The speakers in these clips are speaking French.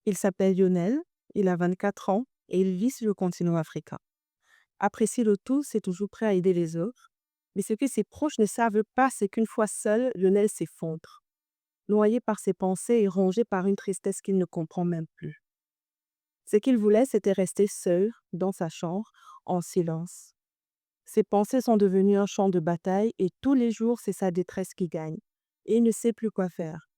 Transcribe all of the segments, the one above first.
Il s'appelle Lionel, il a 24 ans et il vit sur le continent africain. Apprécier le tout, c'est toujours prêt à aider les autres. Mais ce que ses proches ne savent pas, c'est qu'une fois seul, Lionel s'effondre, noyé par ses pensées et rongé par une tristesse qu'il ne comprend même plus. Ce qu'il voulait, c'était rester seul, dans sa chambre, en silence. Ses pensées sont devenues un champ de bataille et tous les jours, c'est sa détresse qui gagne. Et il ne sait plus quoi faire.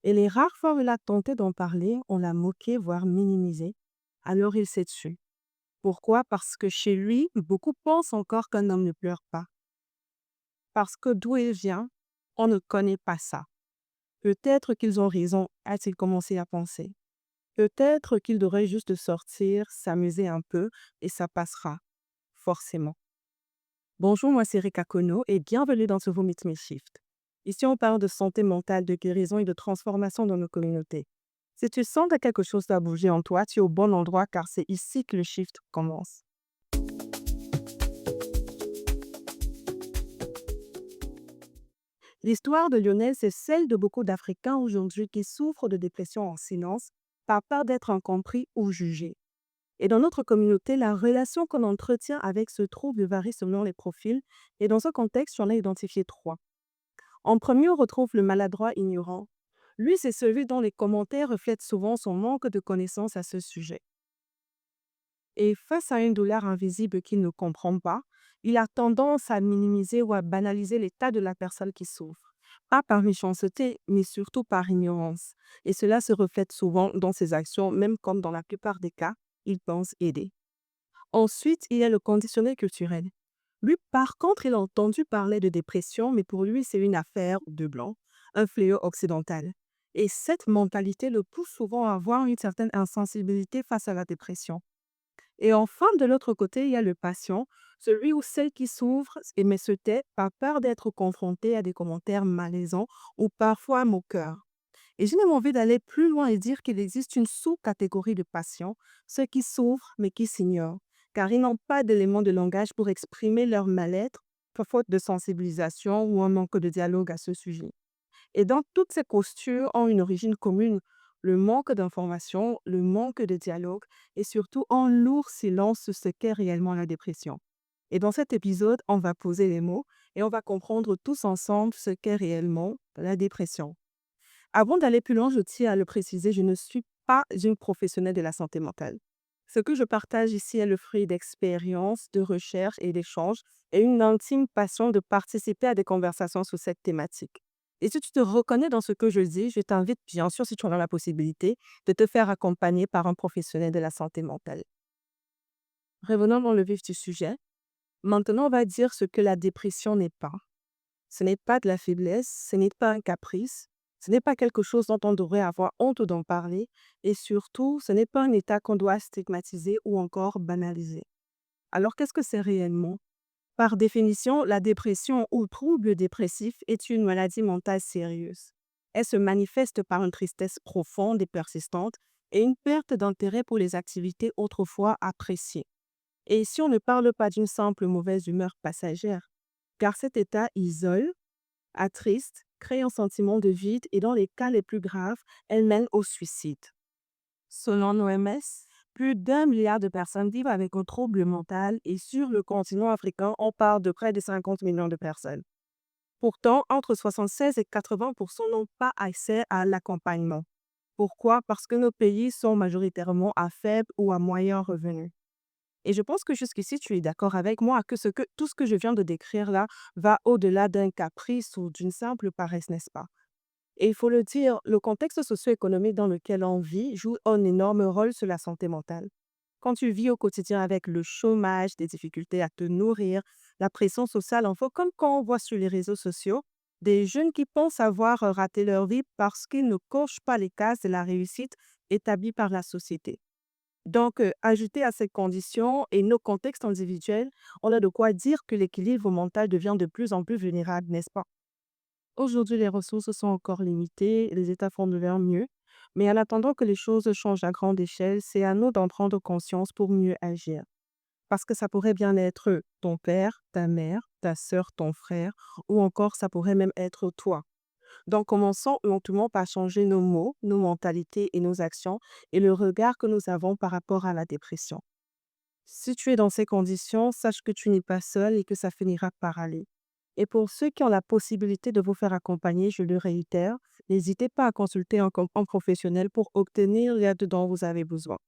Et les rares fois où il a tenté d'en parler, on l'a moqué, voire minimisé. Alors il s'est tué. Pourquoi? Parce que chez lui, beaucoup pensent encore qu'un homme ne pleure pas. Parce que d'où il vient, on ne connaît pas ça. Peut-être qu'ils ont raison, a-t-il commencé à penser. Peut-être qu'il devrait juste sortir, s'amuser un peu, et ça passera, forcément. Bonjour, moi c'est Rika Kono et bienvenue dans ce Vomit Me Shift. Ici, on parle de santé mentale, de guérison et de transformation dans nos communautés. Si tu sens que quelque chose doit bouger en toi, tu es au bon endroit car c'est ici que le shift commence. L'histoire de Lionel, c'est celle de beaucoup d'Africains aujourd'hui qui souffrent de dépression en silence par peur d'être incompris ou jugés. Et dans notre communauté, la relation qu'on entretient avec ce trouble varie selon les profils. Et dans ce contexte, j'en ai identifié trois. En premier, on retrouve le maladroit ignorant. Lui, c'est celui dont les commentaires reflètent souvent son manque de connaissances à ce sujet. Et face à une douleur invisible qu'il ne comprend pas, il a tendance à minimiser ou à banaliser l'état de la personne qui souffre. Pas par méchanceté, mais surtout par ignorance. Et cela se reflète souvent dans ses actions, même comme dans la plupart des cas, il pense aider. Ensuite, il y a le conditionnel culturel. Lui, par contre, il a entendu parler de dépression, mais pour lui, c'est une affaire de blanc, un fléau occidental. Et cette mentalité le pousse souvent à avoir une certaine insensibilité face à la dépression. Et enfin, de l'autre côté, il y a le patient, celui ou celle qui souffre et mais se tait par peur d'être confronté à des commentaires malaisants ou parfois moqueurs. Et j'ai même envie d'aller plus loin et dire qu'il existe une sous-catégorie de patients, ceux qui souffrent mais qui s'ignorent, car ils n'ont pas d'éléments de langage pour exprimer leur mal-être, par faute de sensibilisation ou un manque de dialogue à ce sujet. Et donc, toutes ces postures ont une origine commune, le manque d'information, le manque de dialogue et surtout un lourd silence sur ce qu'est réellement la dépression. Et dans cet épisode, on va poser les mots et on va comprendre tous ensemble ce qu'est réellement la dépression. Avant d'aller plus loin, je tiens à le préciser, je ne suis pas une professionnelle de la santé mentale. Ce que je partage ici est le fruit d'expériences, de recherches et d'échanges et une intime passion de participer à des conversations sur cette thématique. Et si tu te reconnais dans ce que je dis, je t'invite, bien sûr, si tu en as la possibilité, de te faire accompagner par un professionnel de la santé mentale. Revenons dans le vif du sujet. Maintenant, on va dire ce que la dépression n'est pas. Ce n'est pas de la faiblesse, ce n'est pas un caprice, ce n'est pas quelque chose dont on devrait avoir honte d'en parler et surtout, ce n'est pas un état qu'on doit stigmatiser ou encore banaliser. Alors, qu'est-ce que c'est réellement? Par définition, la dépression ou trouble dépressif est une maladie mentale sérieuse. Elle se manifeste par une tristesse profonde et persistante et une perte d'intérêt pour les activités autrefois appréciées. Et ici, on ne parle pas d'une simple mauvaise humeur passagère, car cet état isole, attriste, crée un sentiment de vide et dans les cas les plus graves, elle mène au suicide. Selon l'OMS, plus d'un milliard de personnes vivent avec un trouble mental et sur le continent africain, on parle de près de 50 millions de personnes. Pourtant, entre 76 et 80% n'ont pas accès à l'accompagnement. Pourquoi? Parce que nos pays sont majoritairement à faible ou à moyen revenu. Et je pense que jusqu'ici, tu es d'accord avec moi que, tout ce que je viens de décrire là va au-delà d'un caprice ou d'une simple paresse, n'est-ce pas? Et il faut le dire, le contexte socio-économique dans lequel on vit joue un énorme rôle sur la santé mentale. Quand tu vis au quotidien avec le chômage, des difficultés à te nourrir, la pression sociale, en fait, comme quand on voit sur les réseaux sociaux, des jeunes qui pensent avoir raté leur vie parce qu'ils ne cochent pas les cases de la réussite établies par la société. Donc, ajouté à ces conditions et nos contextes individuels, on a de quoi dire que l'équilibre mental devient de plus en plus vulnérable, n'est-ce pas? Aujourd'hui, les ressources sont encore limitées, les États font de leur mieux, mais en attendant que les choses changent à grande échelle, c'est à nous d'en prendre conscience pour mieux agir. Parce que ça pourrait bien être ton père, ta mère, ta sœur, ton frère, ou encore ça pourrait même être toi. Donc, commençons lentement par changer nos mots, nos mentalités et nos actions et le regard que nous avons par rapport à la dépression. Si tu es dans ces conditions, sache que tu n'es pas seul et que ça finira par aller. Et pour ceux qui ont la possibilité de vous faire accompagner, je le réitère, n'hésitez pas à consulter un professionnel pour obtenir l'aide dont vous avez besoin.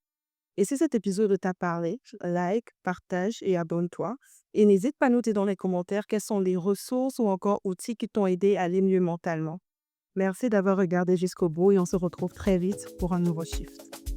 Et si cet épisode t'a parlé, like, partage et abonne-toi. Et n'hésite pas à noter dans les commentaires quelles sont les ressources ou encore outils qui t'ont aidé à aller mieux mentalement. Merci d'avoir regardé jusqu'au bout et on se retrouve très vite pour un nouveau shift.